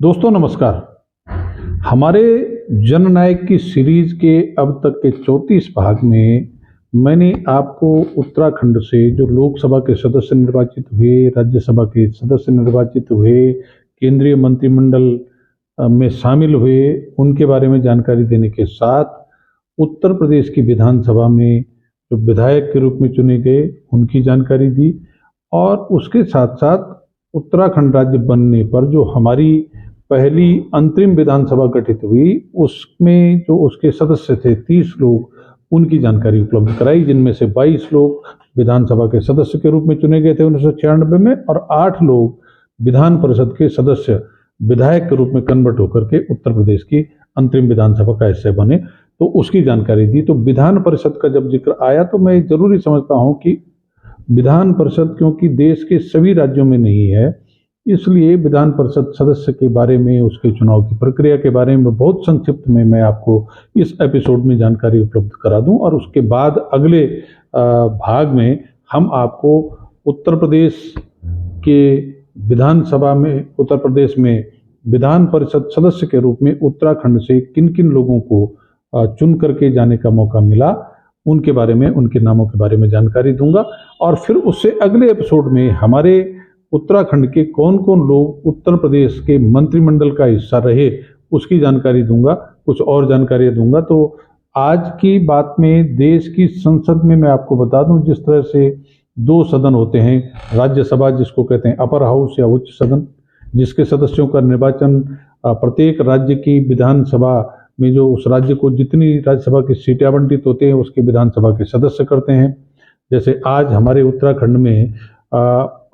दोस्तों नमस्कार। हमारे जननायक की सीरीज के अब तक के 34 भाग में मैंने आपको उत्तराखंड से जो लोकसभा के सदस्य निर्वाचित हुए, राज्यसभा के सदस्य निर्वाचित हुए, केंद्रीय मंत्रिमंडल में शामिल हुए, उनके बारे में जानकारी देने के साथ उत्तर प्रदेश की विधानसभा में जो विधायक के रूप में चुने गए उनकी जानकारी दी और उसके साथ साथ उत्तराखंड राज्य बनने पर जो हमारी पहली अंतरिम विधानसभा गठित हुई उसमें जो उसके सदस्य थे 30 लोग, उनकी जानकारी उपलब्ध कराई, जिनमें से 22 लोग विधानसभा के सदस्य के रूप में चुने गए थे 1996 में और 8 लोग विधान परिषद के सदस्य विधायक के रूप में कन्वर्ट होकर के उत्तर प्रदेश की अंतरिम विधानसभा का हिस्सा बने, तो उसकी जानकारी दी। तो विधान परिषद का जब जिक्र आया तो मैं जरूरी समझता हूं कि विधान परिषद क्योंकि देश के सभी राज्यों में नहीं है, इसलिए विधान परिषद सदस्य के बारे में, उसके चुनाव की प्रक्रिया के बारे में बहुत संक्षिप्त में मैं आपको इस एपिसोड में जानकारी उपलब्ध करा दूं और उसके बाद अगले भाग में हम आपको उत्तर प्रदेश के विधानसभा में, उत्तर प्रदेश में विधान परिषद सदस्य के रूप में उत्तराखंड से किन किन लोगों को चुन करके जाने का मौका मिला, उनके बारे में, उनके नामों के बारे में जानकारी दूंगा। और फिर उससे अगले एपिसोड में हमारे उत्तराखंड के कौन कौन लोग उत्तर प्रदेश के मंत्रिमंडल का हिस्सा रहे उसकी जानकारी दूंगा, कुछ और जानकारी दूंगा। तो आज की बात में देश की संसद में मैं आपको बता दूं, जिस तरह से 2 सदन होते हैं, राज्यसभा जिसको कहते हैं अपर हाउस या उच्च सदन, जिसके सदस्यों का निर्वाचन प्रत्येक राज्य की विधानसभा में जो उस राज्य को जितनी राज्यसभा की सीटें आवंटित होते हैं उसके विधानसभा के सदस्य करते हैं। जैसे आज हमारे उत्तराखंड में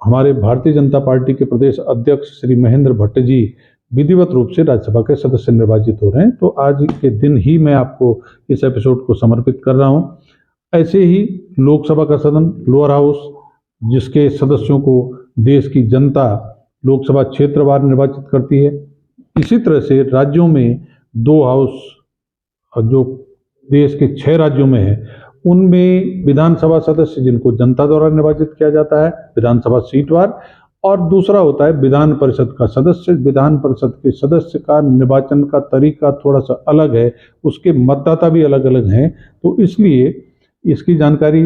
हमारे भारतीय जनता पार्टी के प्रदेश अध्यक्ष श्री महेंद्र भट्ट जी विधिवत रूप से राज्यसभा के सदस्य निर्वाचित हो रहे हैं। तो आज के दिन ही मैं आपको इस एपिसोड को समर्पित कर रहा हूं। ऐसे ही लोकसभा का सदन लोअर हाउस, जिसके सदस्यों को देश की जनता लोकसभा क्षेत्रवार निर्वाचित करती है। इसी तरह से राज्यों में 2 हाउस जो देश के 6 राज्यों में है, उनमें विधानसभा सदस्य जिनको जनता द्वारा निर्वाचित किया जाता है विधानसभा सीटवार, और दूसरा होता है विधान परिषद का सदस्य। विधान परिषद के सदस्य का निर्वाचन का तरीका थोड़ा सा अलग है, उसके मतदाता भी अलग अलग हैं, तो इसलिए इसकी जानकारी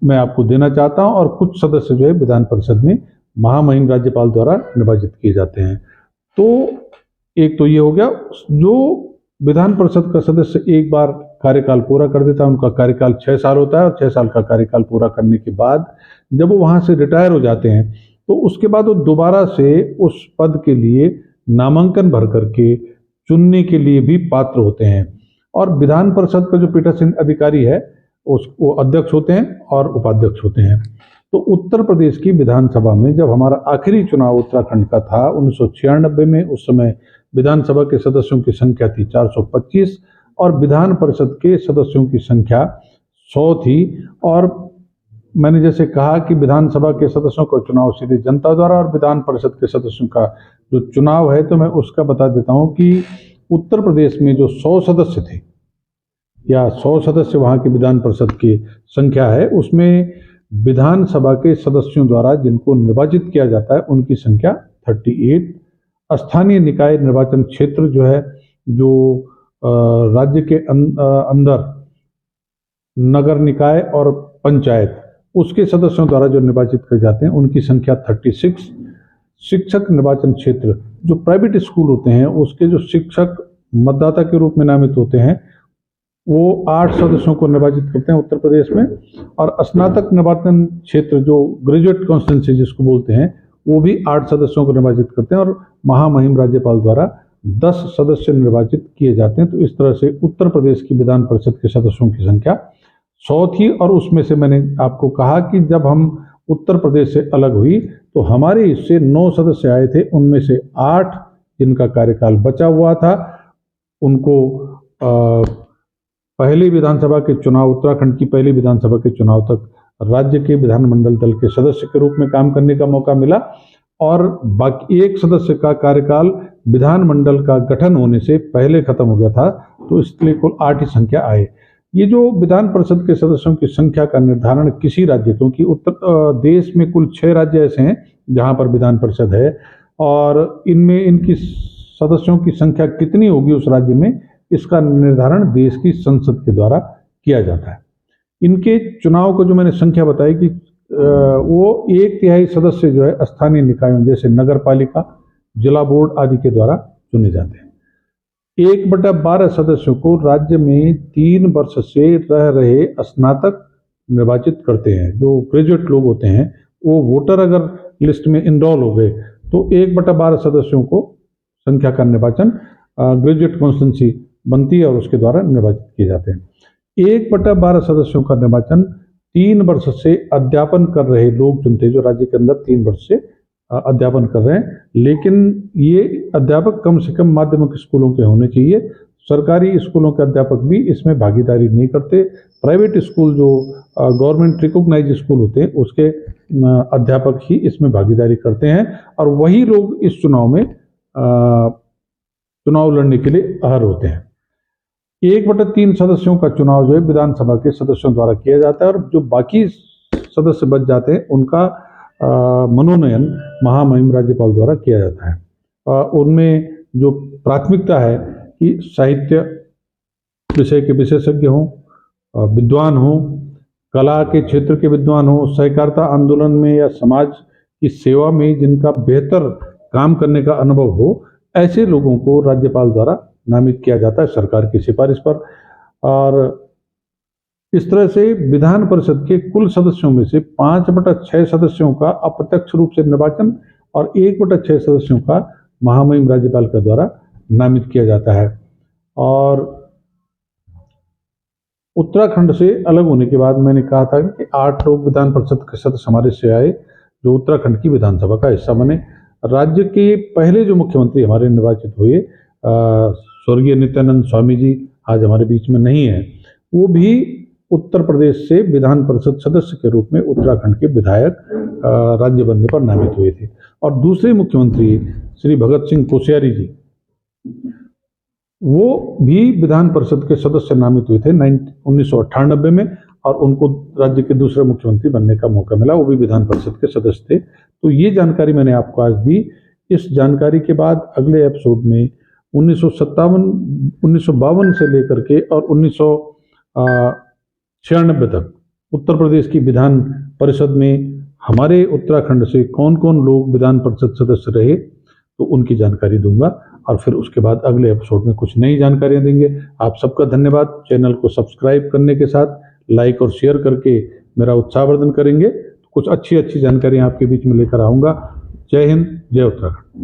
मैं आपको देना चाहता हूं। और कुछ सदस्य जो है विधान परिषद में महामहिम राज्यपाल द्वारा निर्वाचित किए जाते हैं। तो एक तो ये हो गया, जो विधान परिषद का सदस्य एक बार कार्यकाल पूरा कर देता है, उनका कार्यकाल 6 साल होता है और 6 साल का कार्यकाल पूरा करने के बाद जब वो वहां से रिटायर हो जाते हैं तो उसके बाद वो दोबारा से उस पद के लिए नामांकन भर करके चुनने के लिए भी पात्र होते हैं। और विधान परिषद का जो पीठासीन अधिकारी है उसको अध्यक्ष होते हैं और उपाध्यक्ष होते हैं। तो उत्तर प्रदेश की विधानसभा में जब हमारा आखिरी चुनाव उत्तराखंड का था 1996 में, उस समय विधानसभा के सदस्यों की संख्या थी 425 और विधान परिषद के सदस्यों की संख्या 100 थी। और मैंने जैसे कहा कि विधानसभा के सदस्यों का चुनाव सीधे जनता द्वारा और विधान परिषद के सदस्यों का जो चुनाव है, तो मैं उसका बता देता हूं कि उत्तर प्रदेश में जो 100 सदस्य थे या 100 सदस्य वहां की विधान परिषद की संख्या है, उसमें विधानसभा के सदस्यों द्वारा जिनको निर्वाचित किया जाता है उनकी संख्या 38। स्थानीय निकाय निर्वाचन क्षेत्र जो है, जो राज्य के अंदर नगर निकाय और पंचायत, उसके सदस्यों द्वारा जो निर्वाचित किए जाते हैं उनकी संख्या 36। शिक्षक निर्वाचन क्षेत्र, जो प्राइवेट स्कूल होते हैं उसके जो शिक्षक मतदाता के रूप में नामित होते हैं, वो 8 सदस्यों को निर्वाचित करते हैं उत्तर प्रदेश में। और स्नातक निर्वाचन क्षेत्र, जो ग्रेजुएट कॉन्स्टिट्यूंसी जिसको बोलते हैं, वो भी 8 सदस्यों को निर्वाचित करते हैं और महामहिम राज्यपाल द्वारा 10 सदस्य निर्वाचित किए जाते हैं। तो इस तरह से उत्तर प्रदेश की विधान परिषद के सदस्यों की संख्या 100 थी। और उसमें से मैंने आपको कहा कि जब हम उत्तर प्रदेश से अलग हुई तो हमारे इससे 9 सदस्य आए थे, उनमें से 8 जिनका कार्यकाल बचा हुआ था उनको पहली विधानसभा के चुनाव, उत्तराखंड की पहली विधानसभा के चुनाव तक राज्य के विधानमंडल दल के सदस्य के रूप में काम करने का मौका मिला और बाकी एक सदस्य का कार्यकाल विधानमंडल का गठन होने से पहले खत्म हो गया था, तो इसलिए कुल 8 ही संख्या आए। ये जो विधान परिषद के सदस्यों की संख्या का निर्धारण किसी राज्य, क्योंकि उत्तर देश में कुल 6 राज्य ऐसे हैं जहां पर विधान परिषद है और इनमें इनकी सदस्यों की संख्या कितनी होगी उस राज्य में, इसका निर्धारण देश की संसद के द्वारा किया जाता है। इनके चुनाव को जो मैंने संख्या बताई कि वो 1/3 सदस्य जो है स्थानीय निकायों जैसे नगर पालिका, जिला बोर्ड आदि के द्वारा चुने जाते हैं। 1/12 सदस्यों को राज्य में 3 वर्ष से रह रहे स्नातक निर्वाचित करते हैं। जो ग्रेजुएट लोग होते हैं वो वोटर अगर लिस्ट में इनरोल हो गए तो 1/12 सदस्यों को संख्या का निर्वाचन ग्रेजुएट कॉन्स्टिट्यूंसी बनती है और उसके द्वारा निर्वाचित किए जाते हैं। 1/12 सदस्यों का निर्वाचन 3 वर्ष से अध्यापन कर रहे लोग चुनते हैं, जो राज्य के अंदर 3 वर्ष से अध्यापन कर रहे हैं। लेकिन ये अध्यापक कम से कम माध्यमिक स्कूलों के होने चाहिए। सरकारी स्कूलों के अध्यापक भी इसमें भागीदारी नहीं करते। प्राइवेट स्कूल जो गवर्नमेंट रिकॉग्नाइज स्कूल होते हैं उसके अध्यापक ही इसमें भागीदारी करते हैं और वही लोग इस चुनाव में चुनाव लड़ने के लिए अहर होते हैं। 1/3 सदस्यों का चुनाव जो है विधानसभा के सदस्यों द्वारा किया जाता है और जो बाकी सदस्य बच जाते हैं उनका मनोनयन महामहिम राज्यपाल द्वारा किया जाता है। उनमें जो प्राथमिकता है कि साहित्य विषय के विशेषज्ञ हों, विद्वान हों, कला के क्षेत्र के विद्वान हों, सहकारिता आंदोलन में या समाज की सेवा में जिनका बेहतर काम करने का अनुभव हो, ऐसे लोगों को राज्यपाल द्वारा नामित किया जाता है सरकार की सिफारिश पर। और इस तरह से विधान परिषद के कुल सदस्यों में से 5/6 सदस्यों का अप्रत्यक्ष रूप से निर्वाचन और 1/6 सदस्यों का महामहिम राज्यपाल के द्वारा नामित किया जाता है। और उत्तराखंड से अलग होने के बाद मैंने कहा था कि 8 लोग विधान परिषद के सदस्य हमारे से आए जो उत्तराखंड की विधानसभा का हिस्सा बने। राज्य के पहले जो मुख्यमंत्री हमारे निर्वाचित हुए स्वर्गीय नित्यानंद स्वामी जी आज हमारे बीच में नहीं है, वो भी उत्तर प्रदेश से विधान परिषद सदस्य के रूप में उत्तराखंड के विधायक राज्य बनने पर नामित हुए थे। और दूसरे मुख्यमंत्री श्री भगत सिंह कोश्यारी जी, वो भी विधान परिषद के सदस्य नामित हुए थे 1998 में और उनको राज्य के दूसरे मुख्यमंत्री बनने का मौका मिला, वो भी विधान परिषद के सदस्य थे। तो ये जानकारी मैंने आपको आज दी। इस जानकारी के बाद अगले एपिसोड में 1952 से लेकर के और 1996 तक उत्तर प्रदेश की विधान परिषद में हमारे उत्तराखंड से कौन कौन लोग विधान परिषद सदस्य रहे तो उनकी जानकारी दूंगा और फिर उसके बाद अगले एपिसोड में कुछ नई जानकारियां देंगे। आप सबका धन्यवाद। चैनल को सब्सक्राइब करने के साथ लाइक और शेयर करके मेरा उत्साहवर्धन करेंगे। कुछ अच्छी जानकारियां आपके बीच में लेकर आऊँगा। जय हिंद, जय उत्तराखंड।